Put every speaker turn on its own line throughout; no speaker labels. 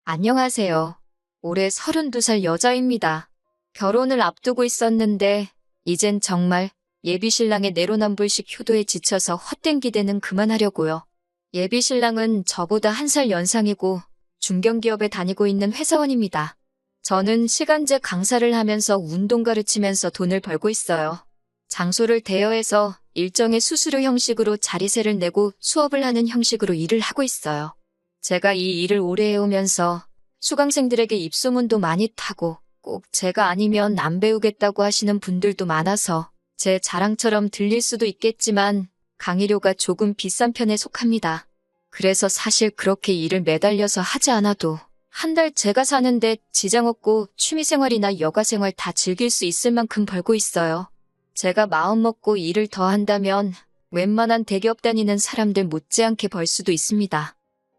안녕하세요. 올해 32살 여자입니다. 결혼을 앞두고 있었는데 이젠 정말 예비신랑의 내로남불식 효도에 지쳐서 헛된 기대는 그만하려고요. 예비신랑은 저보다 1살 연상이고 중견기업에 다니고 있는 회사원입니다. 저는 시간제 강사를 하면서 운동 가르치면서 돈을 벌고 있어요. 장소를 대여해서 일정의 수수료 형식으로 자리세를 내고 수업을 하는 형식으로 일을 하고 있어요. 제가 이 일을 오래 해오면서 수강생들에게 입소문도 많이 타고 꼭 제가 아니면 안 배우겠다고 하시는 분들도 많아서 제 자랑처럼 들릴 수도 있겠지만 강의료가 조금 비싼 편에 속합니다. 그래서 사실 그렇게 일을 매달려서 하지 않아도 한 달 제가 사는데 지장 없고 취미생활이나 여가생활 다 즐길 수 있을 만큼 벌고 있어요. 제가 마음먹고 일을 더 한다면 웬만한 대기업 다니는 사람들 못지않게 벌 수도 있습니다.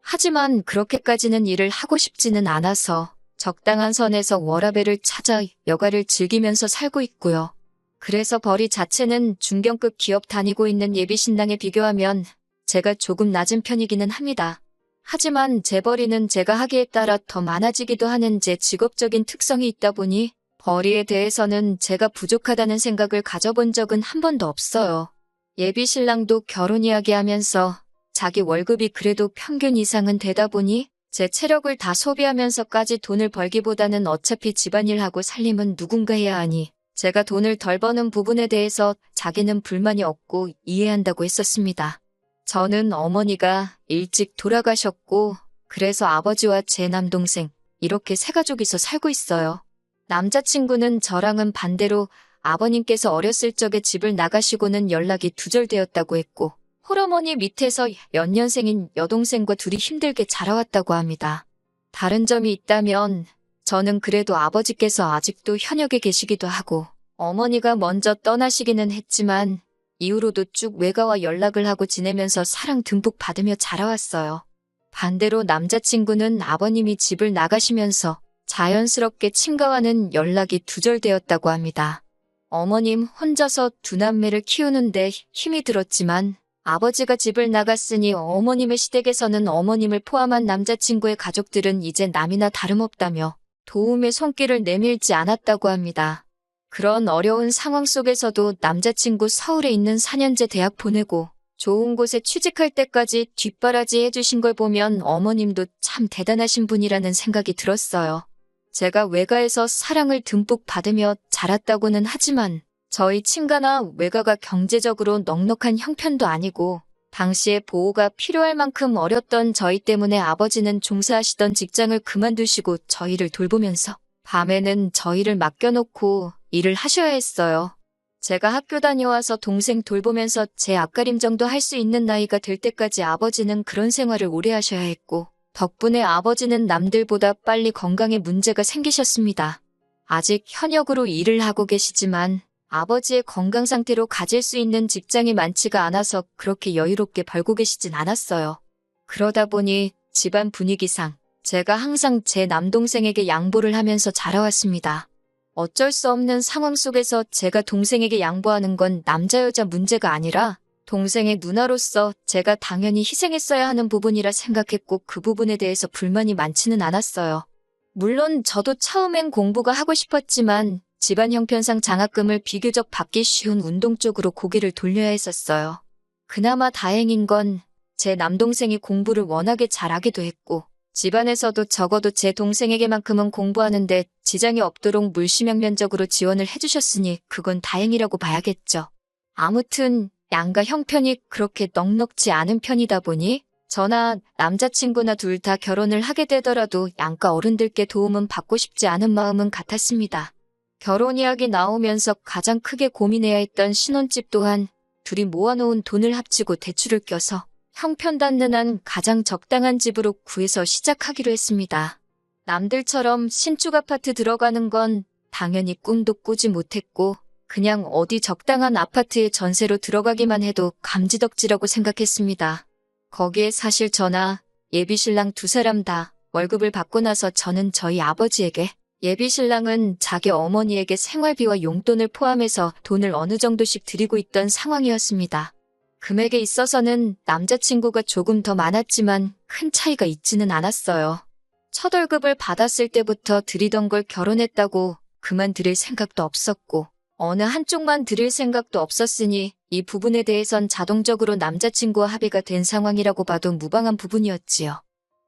하지만 그렇게까지는 일을 하고 싶지는 않아서 적당한 선에서 워라밸을 찾아 여가를 즐기면서 살고 있고요. 그래서 벌이 자체는 중견급 기업 다니고 있는 예비신랑에 비교하면 제가 조금 낮은 편이기는 합니다. 하지만 제 벌이는 제가 하기에 따라 더 많아지기도 하는 제 직업적인 특성이 있다 보니 벌이에 대해서는 제가 부족하다는 생각을 가져본 적은 한 번도 없어요. 예비신랑도 결혼 이야기하면서 자기 월급이 그래도 평균 이상은 되다 보니 제 체력을 다 소비하면서까지 돈을 벌기보다는 어차피 집안일하고 살림은 누군가 해야 하니 제가 돈을 덜 버는 부분에 대해서 자기는 불만이 없고 이해한다고 했었습니다. 저는 어머니가 일찍 돌아가셨고 그래서 아버지와 제 남동생 이렇게 세 가족이서 살고 있어요. 남자친구는 저랑은 반대로 아버님께서 어렸을 적에 집을 나가시고는 연락이 두절되었다고 했고 홀어머니 밑에서 연년생인 여동생과 둘이 힘들게 자라왔다고 합니다. 다른 점이 있다면 저는 그래도 아버지께서 아직도 현역에 계시기도 하고 어머니가 먼저 떠나시기는 했지만 이후로도 쭉 외가와 연락을 하고 지내면서 사랑 듬뿍 받으며 자라왔어요. 반대로 남자친구는 아버님이 집을 나가시면서 자연스럽게 친가와는 연락이 두절되었다고 합니다. 어머님 혼자서 두 남매를 키우는데 힘이 들었지만 아버지가 집을 나갔으니 어머님의 시댁에서는 어머님을 포함한 남자친구의 가족들은 이제 남이나 다름없다며 도움의 손길을 내밀지 않았다고 합니다. 그런 어려운 상황 속에서도 남자친구 서울에 있는 4년제 대학 보내고 좋은 곳에 취직할 때까지 뒷바라지 해주신 걸 보면 어머님도 참 대단하신 분이라는 생각이 들었어요. 제가 외가에서 사랑을 듬뿍 받으며 자랐다고는 하지만 저희 친가나 외가가 경제적으로 넉넉한 형편도 아니고 당시에 보호가 필요할 만큼 어렸던 저희 때문에 아버지는 종사하시던 직장을 그만두시고 저희를 돌보면서 밤에는 저희를 맡겨놓고 일을 하셔야 했어요. 제가 학교 다녀와서 동생 돌보면서 제 앞가림 정도 할 수 있는 나이가 될 때까지 아버지는 그런 생활을 오래 하셔야 했고 덕분에 아버지는 남들보다 빨리 건강에 문제가 생기셨습니다. 아직 현역으로 일을 하고 계시지만 아버지의 건강 상태로 가질 수 있는 직장이 많지가 않아서 그렇게 여유롭게 벌고 계시진 않았어요. 그러다 보니 집안 분위기상 제가 항상 제 남동생에게 양보를 하면서 자라왔습니다. 어쩔 수 없는 상황 속에서 제가 동생에게 양보하는 건 남자 여자 문제가 아니라 동생의 누나로서 제가 당연히 희생했어야 하는 부분이라 생각했고 그 부분에 대해서 불만이 많지는 않았어요. 물론 저도 처음엔 공부가 하고 싶었지만 집안 형편상 장학금을 비교적 받기 쉬운 운동 쪽으로 고개를 돌려야 했었어요. 그나마 다행인 건 제 남동생이 공부를 워낙에 잘하기도 했고 집안에서도 적어도 제 동생에게만큼은 공부하는데 지장이 없도록 물심양면적으로 지원을 해주셨으니 그건 다행이라고 봐야겠죠. 아무튼 양가 형편이 그렇게 넉넉지 않은 편이다 보니 저나 남자친구나 둘 다 결혼을 하게 되더라도 양가 어른들께 도움은 받고 싶지 않은 마음은 같았습니다. 결혼 이야기 나오면서 가장 크게 고민해야 했던 신혼집 또한 둘이 모아놓은 돈을 합치고 대출을 껴서 형편 닿는 한 가장 적당한 집으로 구해서 시작하기로 했습니다. 남들처럼 신축 아파트 들어가는 건 당연히 꿈도 꾸지 못했고 그냥 어디 적당한 아파트에 전세로 들어가기만 해도 감지덕지라고 생각했습니다. 거기에 사실 저나 예비신랑 두 사람 다 월급을 받고 나서 저는 저희 아버지에게 예비신랑은 자기 어머니에게 생활비와 용돈을 포함해서 돈을 어느 정도씩 드리고 있던 상황이었습니다. 금액에 있어서는 남자친구가 조금 더 많았지만 큰 차이가 있지는 않았어요. 첫 월급을 받았을 때부터 드리던 걸 결혼했다고 그만 드릴 생각도 없었고 어느 한쪽만 드릴 생각도 없었으니 이 부분에 대해선 자동적으로 남자친구와 합의가 된 상황이라고 봐도 무방한 부분이었지요.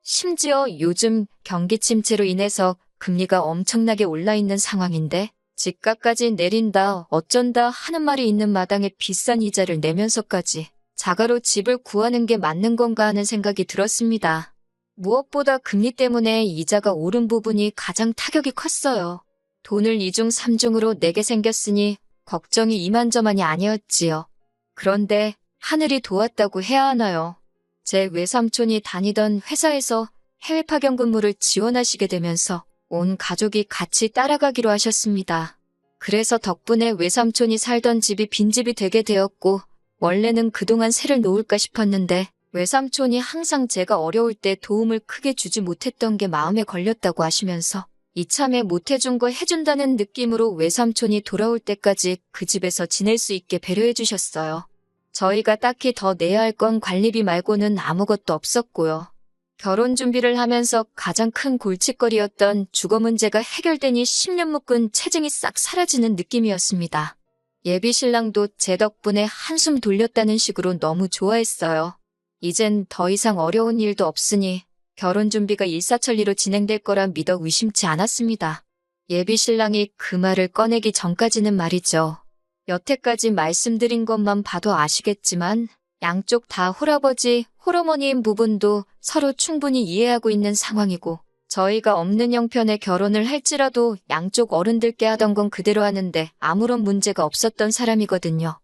심지어 요즘 경기 침체로 인해서 금리가 엄청나게 올라 있는 상황인데 집값까지 내린다 어쩐다 하는 말이 있는 마당에 비싼 이자를 내면서까지 자가로 집을 구하는 게 맞는 건가 하는 생각이 들었습니다. 무엇보다 금리 때문에 이자가 오른 부분이 가장 타격이 컸어요. 돈을 이중 삼중으로 내게 생겼으니 걱정이 이만저만이 아니었지요. 그런데 하늘이 도왔다고 해야 하나요? 제 외삼촌이 다니던 회사에서 해외 파견 근무를 지원하시게 되면서 온 가족이 같이 따라가기로 하셨습니다. 그래서 덕분에 외삼촌이 살던 집이 빈집이 되게 되었고 원래는 그동안 세를 놓을까 싶었는데 외삼촌이 항상 제가 어려울 때 도움을 크게 주지 못했던 게 마음에 걸렸다고 하시면서 이참에 못해준 거 해준다는 느낌으로 외삼촌이 돌아올 때까지 그 집에서 지낼 수 있게 배려해 주셨어요. 저희가 딱히 더 내야 할 건 관리비 말고는 아무것도 없었고요. 결혼 준비를 하면서 가장 큰 골칫거리였던 주거 문제가 해결되니 10년 묶은 체증이 싹 사라지는 느낌이었습니다. 예비 신랑도 제 덕분에 한숨 돌렸다는 식으로 너무 좋아했어요. 이젠 더 이상 어려운 일도 없으니 결혼 준비가 일사천리로 진행될 거라 믿어 의심치 않았습니다. 예비 신랑이 그 말을 꺼내기 전까지는 말이죠. 여태까지 말씀드린 것만 봐도 아시겠지만 양쪽 다 홀아버지, 홀어머니인 부분도 서로 충분히 이해하고 있는 상황이고 저희가 없는 형편의 결혼을 할지라도 양쪽 어른들께 하던 건 그대로 하는데 아무런 문제가 없었던 사람이거든요.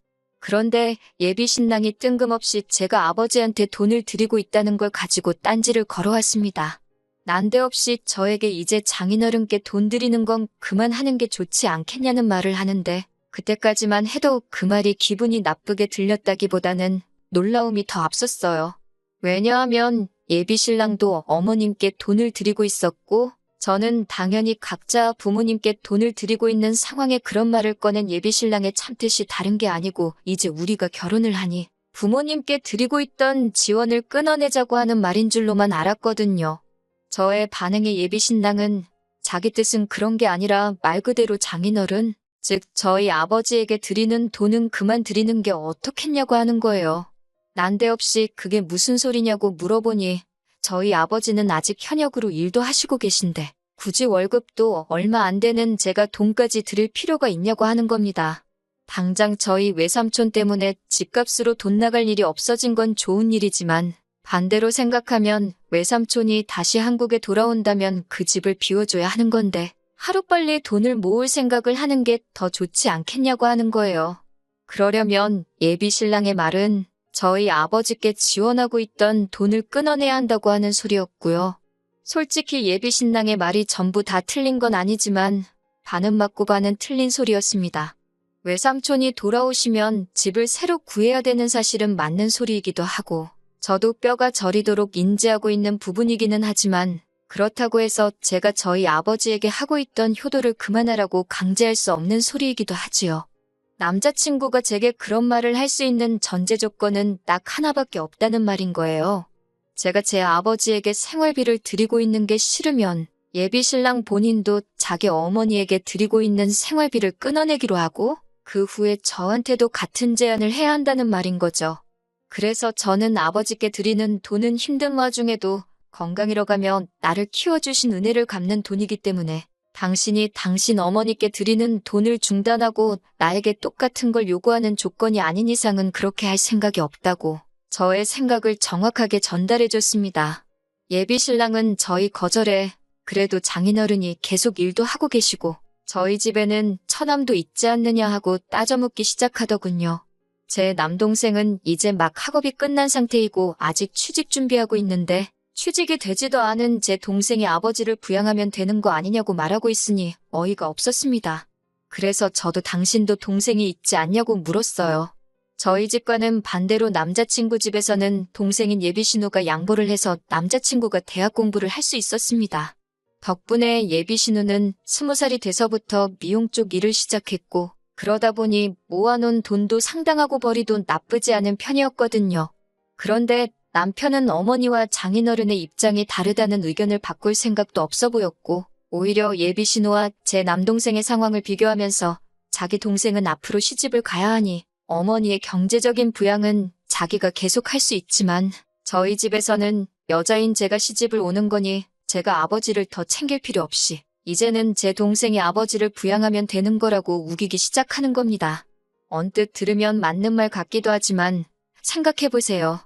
그런데 예비 신랑이 뜬금없이 제가 아버지한테 돈을 드리고 있다는 걸 가지고 딴지를 걸어왔습니다. 난데없이 저에게 이제 장인어른께 돈 드리는 건 그만하는 게 좋지 않겠냐는 말을 하는데 그때까지만 해도 그 말이 기분이 나쁘게 들렸다기보다는 놀라움이 더 앞섰어요. 왜냐하면 예비 신랑도 어머님께 돈을 드리고 있었고 저는 당연히 각자 부모님께 돈을 드리고 있는 상황에 그런 말을 꺼낸 예비 신랑의 참뜻이 다른 게 아니고 이제 우리가 결혼을 하니 부모님께 드리고 있던 지원을 끊어내자고 하는 말인 줄로만 알았거든요. 저의 반응에 예비 신랑은 자기 뜻은 그런 게 아니라 말 그대로 장인어른, 즉 저희 아버지에게 드리는 돈은 그만 드리는 게 어떻겠냐고 하는 거예요. 난데없이 그게 무슨 소리냐고 물어보니 저희 아버지는 아직 현역으로 일도 하시고 계신데 굳이 월급도 얼마 안 되는 제가 돈까지 드릴 필요가 있냐고 하는 겁니다. 당장 저희 외삼촌 때문에 집값으로 돈 나갈 일이 없어진 건 좋은 일이지만 반대로 생각하면 외삼촌이 다시 한국에 돌아온다면 그 집을 비워줘야 하는 건데 하루빨리 돈을 모을 생각을 하는 게 더 좋지 않겠냐고 하는 거예요. 그러려면 예비 신랑의 말은 저희 아버지께 지원하고 있던 돈을 끊어내야 한다고 하는 소리였고요. 솔직히 예비 신랑의 말이 전부 다 틀린 건 아니지만 반은 맞고 반은 틀린 소리였습니다. 외삼촌이 돌아오시면 집을 새로 구해야 되는 사실은 맞는 소리이기도 하고 저도 뼈가 저리도록 인지하고 있는 부분이기는 하지만 그렇다고 해서 제가 저희 아버지에게 하고 있던 효도를 그만하라고 강제할 수 없는 소리이기도 하지요. 남자친구가 제게 그런 말을 할 수 있는 전제 조건은 딱 하나밖에 없다는 말인 거예요. 제가 제 아버지에게 생활비를 드리고 있는 게 싫으면 예비 신랑 본인도 자기 어머니에게 드리고 있는 생활비를 끊어내기로 하고 그 후에 저한테도 같은 제안을 해야 한다는 말인 거죠. 그래서 저는 아버지께 드리는 돈은 힘든 와중에도 건강 잃어가며 나를 키워주신 은혜를 갚는 돈이기 때문에 당신이 당신 어머니께 드리는 돈을 중단하고 나에게 똑같은 걸 요구하는 조건이 아닌 이상은 그렇게 할 생각이 없다고 저의 생각을 정확하게 전달해줬습니다. 예비 신랑은 저희 거절에 그래도 장인어른이 계속 일도 하고 계시고 저희 집에는 처남도 있지 않느냐 하고 따져묻기 시작하더군요. 제 남동생은 이제 막 학업이 끝난 상태이고 아직 취직 준비하고 있는데 취직이 되지도 않은 제 동생이 아버지를 부양하면 되는 거 아니냐고 말하고 있으니 어이가 없었습니다. 그래서 저도 당신도 동생이 있지 않냐고 물었어요. 저희 집과는 반대로 남자친구 집에서는 동생인 예비신우가 양보를 해서 남자친구가 대학 공부를 할 수 있었습니다. 덕분에 예비신우는 20살이 돼서부터 미용 쪽 일을 시작했고 그러다 보니 모아놓은 돈도 상당하고 벌이도 나쁘지 않은 편이었거든요. 그런데 남편은 어머니와 장인어른의 입장이 다르다는 의견을 바꿀 생각도 없어 보였고, 오히려 예비 신우와 제 남동생의 상황을 비교하면서 자기 동생은 앞으로 시집을 가야 하니 어머니의 경제적인 부양은 자기가 계속 할 수 있지만 저희 집에서는 여자인 제가 시집을 오는 거니 제가 아버지를 더 챙길 필요 없이 이제는 제 동생이 아버지를 부양하면 되는 거라고 우기기 시작하는 겁니다. 언뜻 들으면 맞는 말 같기도 하지만 생각해보세요.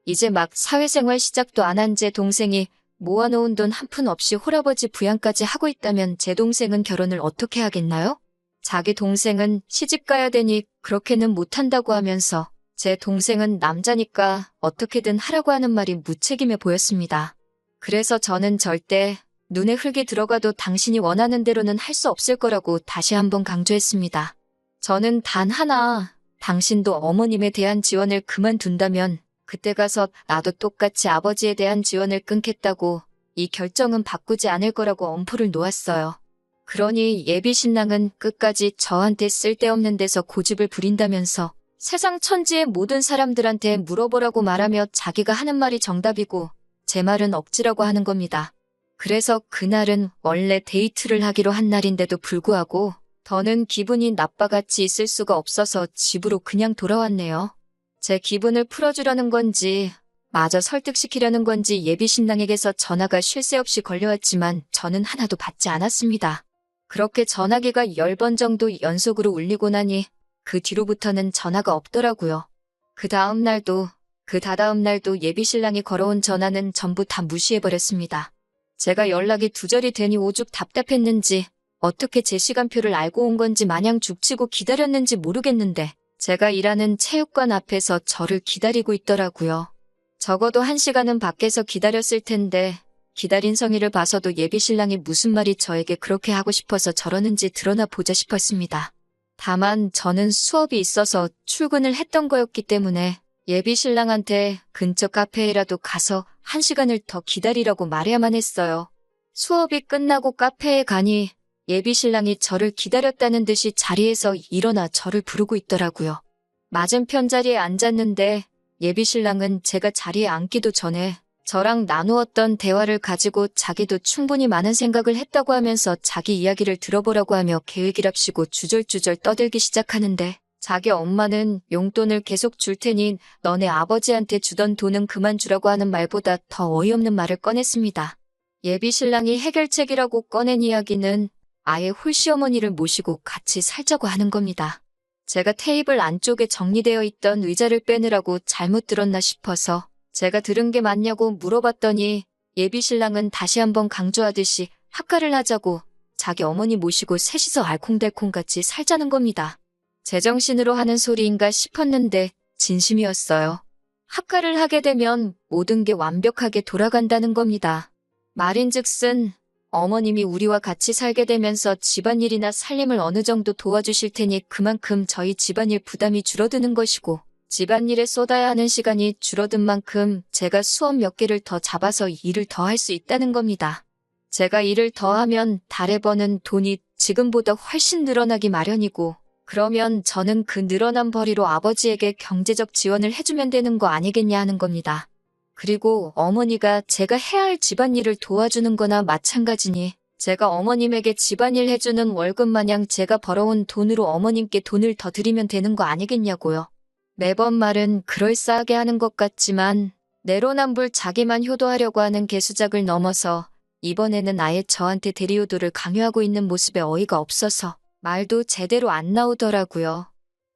이제 막 사회생활 시작도 안 한 제 동생이 모아놓은 돈 한 푼 없이 홀아버지 부양까지 하고 있다면 제 동생은 결혼을 어떻게 하겠나요? 자기 동생은 시집 가야 되니 그렇게는 못한다고 하면서 제 동생은 남자니까 어떻게든 하라고 하는 말이 무책임해 보였습니다. 그래서 저는 절대 눈에 흙이 들어가도 당신이 원하는 대로는 할 수 없을 거라고 다시 한번 강조했습니다. 저는 단 하나, 당신도 어머님에 대한 지원을 그만둔다면 그때 가서 나도 똑같이 아버지에 대한 지원을 끊겠다고 이 결정은 바꾸지 않을 거라고 엄포를 놓았어요. 그러니 예비 신랑은 끝까지 저한테 쓸데없는 데서 고집을 부린다면서 세상 천지의 모든 사람들한테 물어보라고 말하며 자기가 하는 말이 정답이고 제 말은 억지라고 하는 겁니다. 그래서 그날은 원래 데이트를 하기로 한 날인데도 불구하고 더는 기분이 나빠같이 있을 수가 없어서 집으로 그냥 돌아왔네요. 제 기분을 풀어주려는 건지 마저 설득시키려는 건지 예비 신랑에게서 전화가 쉴 새 없이 걸려왔지만 저는 하나도 받지 않았습니다. 그렇게 전화기가 10번 정도 연속으로 울리고 나니 그 뒤로부터는 전화가 없더라고요. 그 다음 날도 그 다다음 날도 예비 신랑이 걸어온 전화는 전부 다 무시해버렸습니다. 제가 연락이 두절이 되니 오죽 답답했는지 어떻게 제 시간표를 알고 온 건지 마냥 죽치고 기다렸는지 모르겠는데 제가 일하는 체육관 앞에서 저를 기다리고 있더라고요. 적어도 1시간은 밖에서 기다렸을 텐데 기다린 성의를 봐서도 예비 신랑이 무슨 말이 저에게 그렇게 하고 싶어서 저러는지 드러나 보자 싶었습니다. 다만 저는 수업이 있어서 출근을 했던 거였기 때문에 예비 신랑한테 근처 카페에라도 가서 1시간을 더 기다리라고 말해야만 했어요. 수업이 끝나고 카페에 가니 예비 신랑이 저를 기다렸다는 듯이 자리에서 일어나 저를 부르고 있더라고요. 맞은편 자리에 앉았는데 예비 신랑은 제가 자리에 앉기도 전에 저랑 나누었던 대화를 가지고 자기도 충분히 많은 생각을 했다고 하면서 자기 이야기를 들어보라고 하며 계획이랍시고 주절주절 떠들기 시작하는데 자기 엄마는 용돈을 계속 줄 테니 너네 아버지한테 주던 돈은 그만 주라고 하는 말보다 더 어이없는 말을 꺼냈습니다. 예비 신랑이 해결책이라고 꺼낸 이야기는 아예 홀시어머니를 모시고 같이 살자고 하는 겁니다. 제가 테이블 안쪽에 정리되어 있던 의자를 빼느라고 잘못 들었나 싶어서 제가 들은 게 맞냐고 물어봤더니 예비 신랑은 다시 한번 강조하듯이 합가를 하자고 자기 어머니 모시고 셋이서 알콩달콩같이 살자는 겁니다. 제정신으로 하는 소리인가 싶었는데 진심이었어요. 합가를 하게 되면 모든 게 완벽하게 돌아간다는 겁니다. 말인즉슨 어머님이 우리와 같이 살게 되면서 집안일이나 살림을 어느 정도 도와주실 테니 그만큼 저희 집안일 부담이 줄어드는 것이고 집안일에 쏟아야 하는 시간이 줄어든 만큼 제가 수업 몇 개를 더 잡아서 일을 더 할 수 있다는 겁니다. 제가 일을 더 하면 달에 버는 돈이 지금보다 훨씬 늘어나기 마련이고 그러면 저는 그 늘어난 벌이로 아버지에게 경제적 지원을 해주면 되는 거 아니겠냐 하는 겁니다. 그리고 어머니가 제가 해야 할 집안일을 도와주는 거나 마찬가지니 제가 어머님에게 집안일 해주는 월급 마냥 제가 벌어온 돈으로 어머님께 돈을 더 드리면 되는 거 아니겠냐고요. 매번 말은 그럴싸하게 하는 것 같지만 내로남불 자기만 효도하려고 하는 개수작을 넘어서 이번에는 아예 저한테 대리효도를 강요하고 있는 모습에 어이가 없어서 말도 제대로 안 나오더라고요.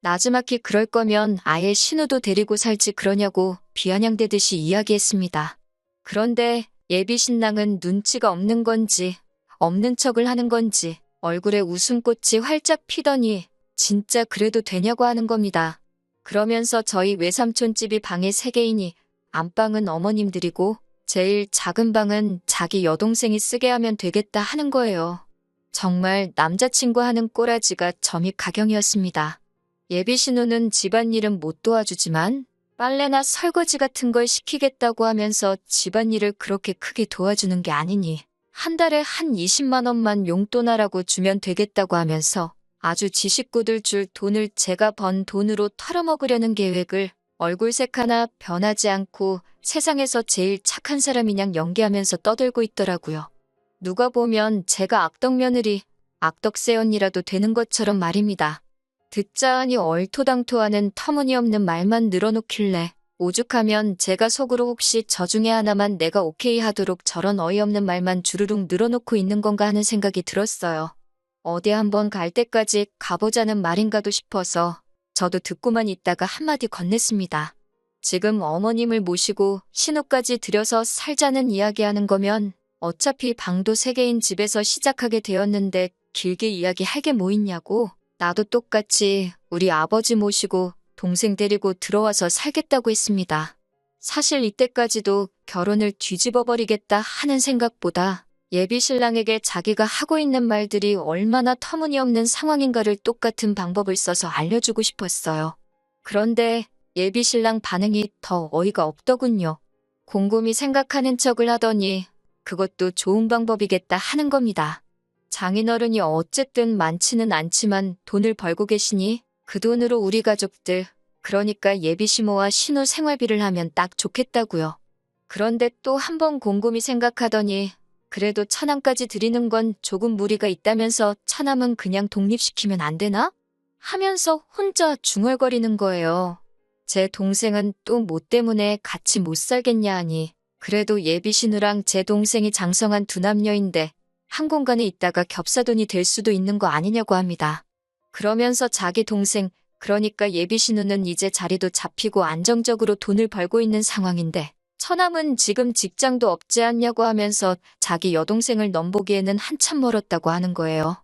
나지막히 그럴 거면 아예 신우도 데리고 살지 그러냐고 비아냥대듯이 이야기했습니다. 그런데 예비 신랑은 눈치가 없는 건지 없는 척을 하는 건지 얼굴에 웃음꽃이 활짝 피더니 진짜 그래도 되냐고 하는 겁니다. 그러면서 저희 외삼촌 집이 방이 3개이니 안방은 어머님들이고 제일 작은 방은 자기 여동생이 쓰게 하면 되겠다 하는 거예요. 정말 남자친구 하는 꼬라지가 점이 가경이었습니다. 예비 신우는 집안일은 못 도와주지만 빨래나 설거지 같은 걸 시키겠다고 하면서 집안일을 그렇게 크게 도와주는 게 아니니 한 달에 한 20만 원만 용돈하라고 주면 되겠다고 하면서 아주 지 식구들 줄 돈을 제가 번 돈으로 털어먹으려는 계획을 얼굴색 하나 변하지 않고 세상에서 제일 착한 사람이냥 연기하면서 떠들고 있더라고요. 누가 보면 제가 악덕 며느리, 악덕새 언니라도 되는 것처럼 말입니다. 듣자 하니 얼토당토하는 터무니없는 말만 늘어놓길래 오죽하면 제가 속으로 혹시 저 중에 하나만 내가 오케이 하도록 저런 어이없는 말만 주르륵 늘어놓고 있는 건가 하는 생각이 들었어요. 어디 한번 갈 때까지 가보자는 말인가도 싶어서 저도 듣고만 있다가 한마디 건넸습니다. 지금 어머님을 모시고 신우까지 들여서 살자는 이야기하는 거면 어차피 방도 3개인 집에서 시작하게 되었는데 길게 이야기할 게 뭐 있냐고. 나도 똑같이 우리 아버지 모시고 동생 데리고 들어와서 살겠다고 했습니다. 사실 이때까지도 결혼을 뒤집어버리겠다 하는 생각보다 예비 신랑에게 자기가 하고 있는 말들이 얼마나 터무니없는 상황인가를 똑같은 방법을 써서 알려주고 싶었어요. 그런데 예비 신랑 반응이 더 어이가 없더군요. 곰곰이 생각하는 척을 하더니 그것도 좋은 방법이겠다 하는 겁니다. 장인어른이 어쨌든 많지는 않지만 돈을 벌고 계시니 그 돈으로 우리 가족들, 그러니까 예비 시모와 신우 생활비를 하면 딱 좋겠다고요. 그런데 또 한 번 곰곰이 생각하더니 그래도 천안까지 드리는 건 조금 무리가 있다면서 차남은 그냥 독립시키면 안 되나? 하면서 혼자 중얼거리는 거예요. 제 동생은 또 뭐 때문에 같이 못 살겠냐 하니 그래도 예비 신우랑 제 동생이 장성한 두 남녀인데 한 공간에 있다가 겹사돈이 될 수도 있는 거 아니냐고 합니다. 그러면서 자기 동생, 그러니까 예비 신우는 이제 자리도 잡히고 안정적으로 돈을 벌고 있는 상황인데 처남은 지금 직장도 없지 않냐고 하면서 자기 여동생을 넘보기에는 한참 멀었다고 하는 거예요.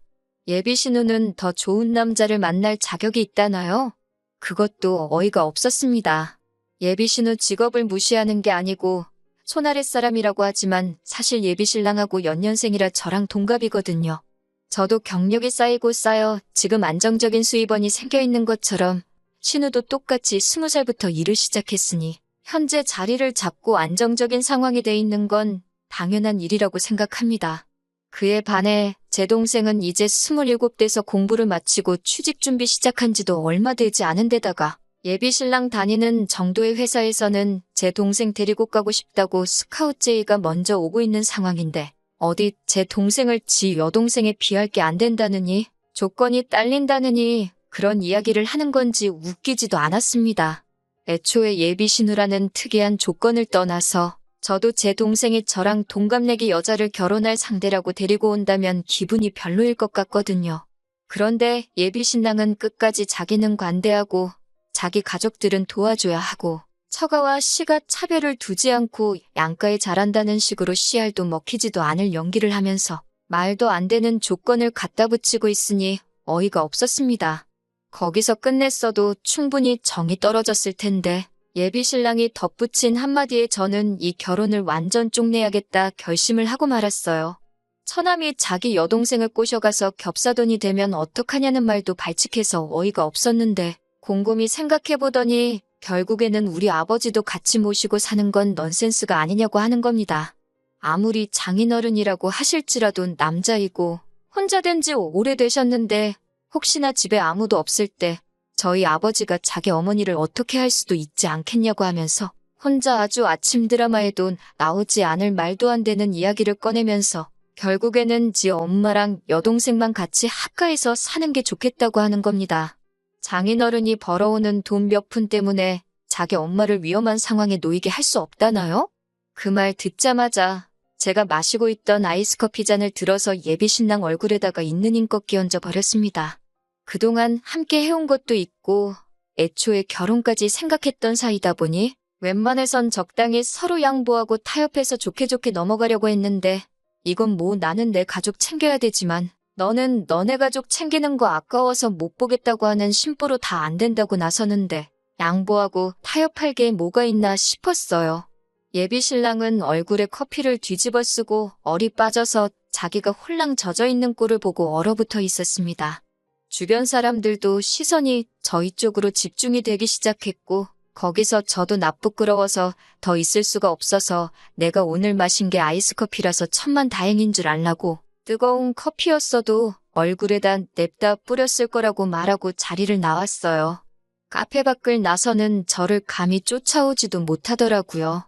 예비 신우는 더 좋은 남자를 만날 자격이 있다나요? 그것도 어이가 없었습니다. 예비 신우 직업을 무시하는 게 아니고 손아랫 사람이라고 하지만 사실 예비 신랑하고 연년생이라 저랑 동갑이거든요. 저도 경력이 쌓이고 쌓여 지금 안정적인 수입원이 생겨있는 것처럼 신우도 똑같이 20살부터 일을 시작했으니 현재 자리를 잡고 안정적인 상황이 돼 있는 건 당연한 일이라고 생각합니다. 그에 반해 제 동생은 이제 27돼서 공부를 마치고 취직 준비 시작한 지도 얼마 되지 않은 데다가 예비 신랑 다니는 정도의 회사에서는 제 동생 데리고 가고 싶다고 스카우트 제의가 먼저 오고 있는 상황인데 어디 제 동생을 지 여동생에 비할 게 안 된다느니 조건이 딸린다느니 그런 이야기를 하는 건지 웃기지도 않았습니다. 애초에 예비 신우라는 특이한 조건을 떠나서 저도 제 동생이 저랑 동갑내기 여자를 결혼할 상대라고 데리고 온다면 기분이 별로일 것 같거든요. 그런데 예비 신랑은 끝까지 자기는 관대하고 자기 가족들은 도와줘야 하고 처가와 시가 차별을 두지 않고 양가에 잘한다는 식으로 씨알도 먹히지도 않을 연기를 하면서 말도 안 되는 조건을 갖다 붙이고 있으니 어이가 없었습니다. 거기서 끝냈어도 충분히 정이 떨어졌을 텐데 예비 신랑이 덧붙인 한마디에 저는 이 결혼을 완전 쪽내야겠다 결심을 하고 말았어요. 처남이 자기 여동생을 꼬셔가서 겹사돈이 되면 어떡하냐는 말도 발칙해서 어이가 없었는데 곰곰이 생각해보더니 결국에는 우리 아버지도 같이 모시고 사는 건 넌센스가 아니냐고 하는 겁니다. 아무리 장인어른이라고 하실지라도 남자이고 혼자 된 지 오래되셨는데 혹시나 집에 아무도 없을 때 저희 아버지가 자기 어머니를 어떻게 할 수도 있지 않겠냐고 하면서 혼자 아주 아침 드라마에도 나오지 않을 말도 안 되는 이야기를 꺼내면서 결국에는 지 엄마랑 여동생만 같이 합가해서 사는 게 좋겠다고 하는 겁니다. 장인어른이 벌어오는 돈 몇 푼 때문에 자기 엄마를 위험한 상황에 놓이게 할 수 없다나요? 그 말 듣자마자 제가 마시고 있던 아이스커피 잔을 들어서 예비 신랑 얼굴에다가 있는 힘껏 끼얹어 버렸습니다. 그동안 함께 해온 것도 있고 애초에 결혼까지 생각했던 사이다 보니 웬만해선 적당히 서로 양보하고 타협해서 좋게 좋게 넘어가려고 했는데 이건 뭐 나는 내 가족 챙겨야 되지만 너는 너네 가족 챙기는 거 아까워서 못 보겠다고 하는 심보로 다 안 된다고 나서는데 양보하고 타협할 게 뭐가 있나 싶었어요. 예비 신랑은 얼굴에 커피를 뒤집어 쓰고 얼이 빠져서 자기가 홀랑 젖어있는 꼴을 보고 얼어붙어 있었습니다. 주변 사람들도 시선이 저희 쪽으로 집중이 되기 시작했고 거기서 저도 나쁘끄러워서 더 있을 수가 없어서 내가 오늘 마신 게 아이스커피라서 천만다행인 줄 알라고 뜨거운 커피였어도 얼굴에다 냅다 뿌렸을 거라고 말하고 자리를 나왔어요. 카페 밖을 나서는 저를 감히 쫓아오지도 못하더라고요.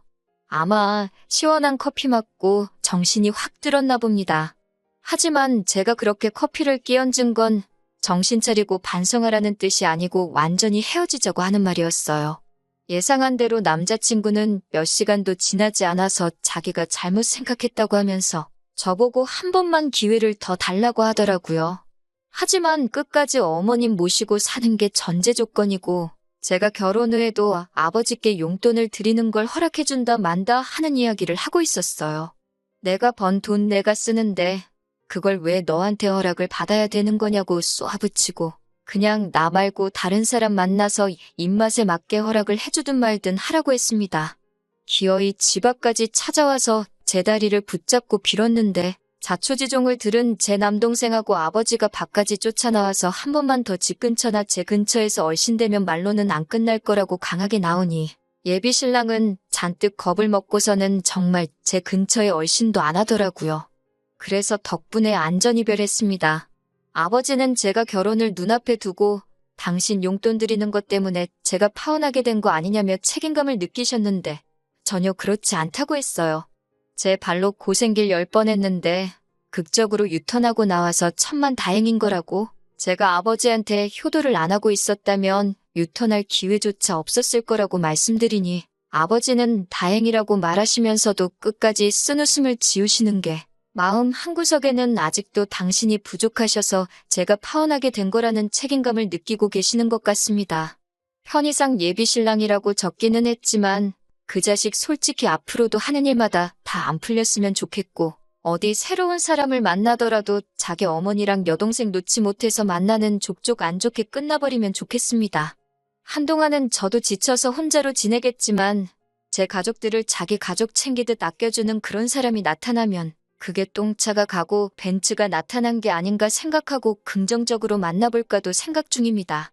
아마 시원한 커피 맞고 정신이 확 들었나 봅니다. 하지만 제가 그렇게 커피를 끼얹은 건 정신 차리고 반성하라는 뜻이 아니고 완전히 헤어지자고 하는 말이었어요. 예상한 대로 남자친구는 몇 시간도 지나지 않아서 자기가 잘못 생각했다고 하면서 저보고 한 번만 기회를 더 달라고 하더라고요. 하지만 끝까지 어머님 모시고 사는 게 전제 조건이고 제가 결혼 후에도 아버지께 용돈을 드리는 걸 허락해준다 만다 하는 이야기를 하고 있었어요. 내가 번 돈 내가 쓰는데 그걸 왜 너한테 허락을 받아야 되는 거냐고 쏘아붙이고 그냥 나 말고 다른 사람 만나서 입맛에 맞게 허락을 해주든 말든 하라고 했습니다. 기어이 집 앞까지 찾아와서 제 다리를 붙잡고 빌었는데 자초지종을 들은 제 남동생하고 아버지가 밖까지 쫓아나와서 한 번만 더 집 근처나 제 근처에서 얼씬대면 말로는 안 끝날 거라고 강하게 나오니 예비 신랑은 잔뜩 겁을 먹고서는 정말 제 근처에 얼씬도 안 하더라고요. 그래서 덕분에 안전이별했습니다. 아버지는 제가 결혼을 눈앞에 두고 당신 용돈 드리는 것 때문에 제가 파혼하게 된 거 아니냐며 책임감을 느끼셨는데 전혀 그렇지 않다고 했어요. 제 발로 고생길 10번 했는데 극적으로 유턴하고 나와서 천만 다행인 거라고. 제가 아버지한테 효도를 안 하고 있었다면 유턴할 기회조차 없었을 거라고 말씀드리니 아버지는 다행이라고 말하시면서도 끝까지 쓴웃음을 지으시는 게 마음 한구석에는 아직도 당신이 부족하셔서 제가 파혼하게 된 거라는 책임감을 느끼고 계시는 것 같습니다. 편의상 예비신랑이라고 적기는 했지만 그 자식 솔직히 앞으로도 하는 일마다 다 안 풀렸으면 좋겠고 어디 새로운 사람을 만나더라도 자기 어머니랑 여동생 놓지 못해서 만나는 족족 안 좋게 끝나버리면 좋겠습니다. 한동안은 저도 지쳐서 혼자로 지내겠지만 제 가족들을 자기 가족 챙기듯 아껴주는 그런 사람이 나타나면 그게 똥차가 가고 벤츠가 나타난 게 아닌가 생각하고 긍정적으로 만나볼까도 생각 중입니다.